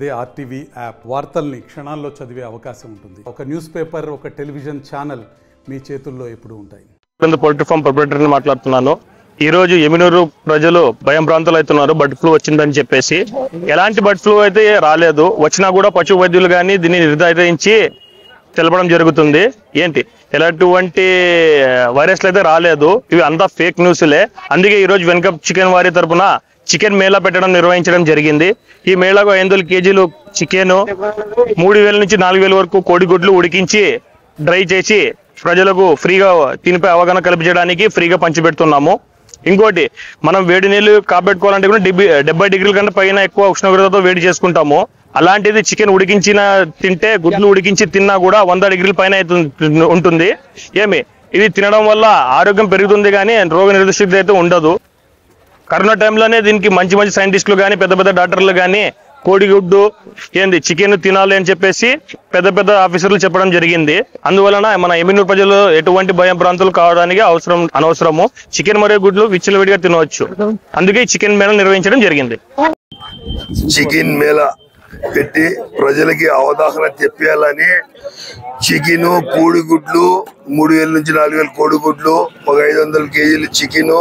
అదే RTV app వార్తల్ని క్షణాల్లో చదివే అవకాశం ఉంటుంది. ఒక న్యూస్ పేపర్, ఒక టెలివిజన్ ఛానల్ మీ చేతుల్లో ఎప్పుడూ ఉంటాయి. పౌల్ట్రీ ఫామ్ ప్రొపరేటర్ని మాట్లాడుతున్నాను. ఈ రోజు ఎమినూరు ప్రజలు భయం ప్రాంతాలు అవుతున్నారు. బర్డ్ ఫ్లూ వచ్చిందని చెప్పేసి ఎలాంటి బర్డ్ ఫ్లూ అయితే రాలేదు. వచ్చినా కూడా పశు వైద్యులు కానీ దీన్ని నిర్ధారించి తెలపడం జరుగుతుంది. ఏంటి ఎలాంటి వైరస్లు అయితే రాలేదు, ఇవి అంతా ఫేక్ న్యూస్లే. అందుకే ఈ రోజు వెనకప్ చికెన్ వారి తరపున చికెన్ మేళా నిర్వహించడం జరిగింది. ఈ మేళాకు 500 కేజీలు చికెన్, 3000 నుంచి 4000 వరకు కోడిగుడ్లు ఉడికించి డ్రై చేసి ప్రజలకు ఫ్రీగా తినిపై అవగాహన కల్పించడానికి ఫ్రీగా పంచిపెడుతున్నాము. ఇంకోటి, మనం వేడి నీళ్ళు కాబెట్టుకోవాలంటే కూడా 70 డిగ్రీల కంటే పైన ఎక్కువ ఉష్ణోగ్రతతో వేడి చేసుకుంటాము. అలాంటిది చికెన్ ఉడికించిన తింటే, గుడ్లు ఉడికించి తిన్నా కూడా 100 డిగ్రీల పైన ఉంటుంది. ఇది తినడం వల్ల ఆరోగ్యం పెరుగుతుంది కానీ రోగ నిరోధక శక్తి అయితే ఉండదు. కరోనా టైంలోనే దీనికి మంచి సైంటిస్టులు కానీ పెద్ద డాక్టర్లు కానీ కోడిగుడ్డు చికెన్ తినాలి అని చెప్పేసి పెద్ద ఆఫీసర్లు చెప్పడం జరిగింది. అందువలన మన ఎమినూరు ప్రజలు ఎటువంటి భయం ప్రాంతాలు కావడానికి అనవసరము. చికెన్ మరియు గుడ్లు విచ్చలవిడిగా తినవచ్చు. అందుకే చికెన్ మేళా నిర్వహించడం జరిగింది. చికెన్ మేళా పెట్టి ప్రజలకి అవగాహన తెప్పియాలని చికెను, కోడిగుడ్లు 3000 నుంచి 4000 కోడిగుడ్లు, ఒక 500 కేజీలు చికెను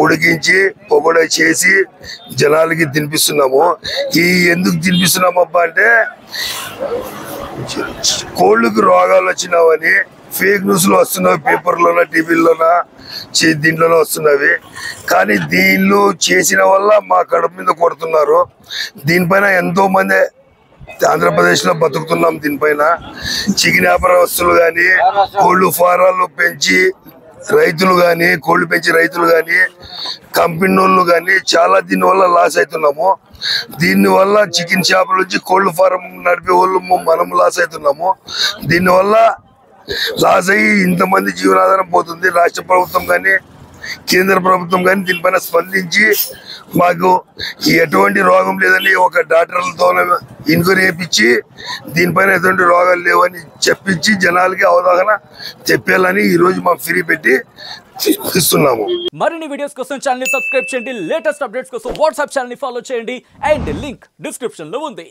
ఉడికించి పొగడ చేసి జనాలకి తినిపిస్తున్నాము. ఎందుకు తినిపిస్తున్నాము అబ్బా అంటే, కోళ్ళకి రోగాలు వచ్చినావని ఫేక్ న్యూస్లు వస్తున్నాయి, పేపర్లోన, టీవీలోన, దీంట్లోనే వస్తున్నవి. కానీ దీనిలో చేసిన వల్ల మా కడుపు మీద కొడుతున్నారు. దీనిపైన ఎంతో మంది ఆంధ్రప్రదేశ్లో బతుకుతున్నాం. దీనిపైన చికెన్ వ్యాపారస్తులు కానీ, కోళ్ళు ఫారాలు పెంచి రైతులు కానీ, కోళ్ళు పెంచి రైతులు కానీ, కంపెనీ వాళ్ళు కానీ చాలా దీనివల్ల లాస్ అవుతున్నాము. దీనివల్ల చికెన్ షాపుల నుంచి కోళ్ళు ఫారం నడిపే వాళ్ళు మనం లాస్ అవుతున్నాము. దీనివల్ల లాస్ అయ్యి ఇంతమంది జీవనాధారం పోతుంది. రాష్ట్ర ప్రభుత్వం కానీ కేంద్ర ప్రభుత్వం కానీ దీనిపైన స్పందించి మాకు ఎటువంటి రోగం లేదని ఒక డాక్టర్లతో ఎంక్వైరీ చేయించి దీనిపైన ఎటువంటి రోగాలు లేవని చెప్పించి జనాలకి అవగాహన చెప్పాలని ఈ రోజు మా ఫ్రీ పెట్టి ఇస్తున్నాము. మరిన్ని వీడియోస్ కోసం ఛానల్ ని సబ్స్క్రైబ్ చేయండి. లేటెస్ట్ అప్డేట్స్ కోసం వాట్సాప్ ఛానల్ ని ఫాలో చేయండి. అండ్ లింక్ డిస్క్రిప్షన్ లో ఉంది.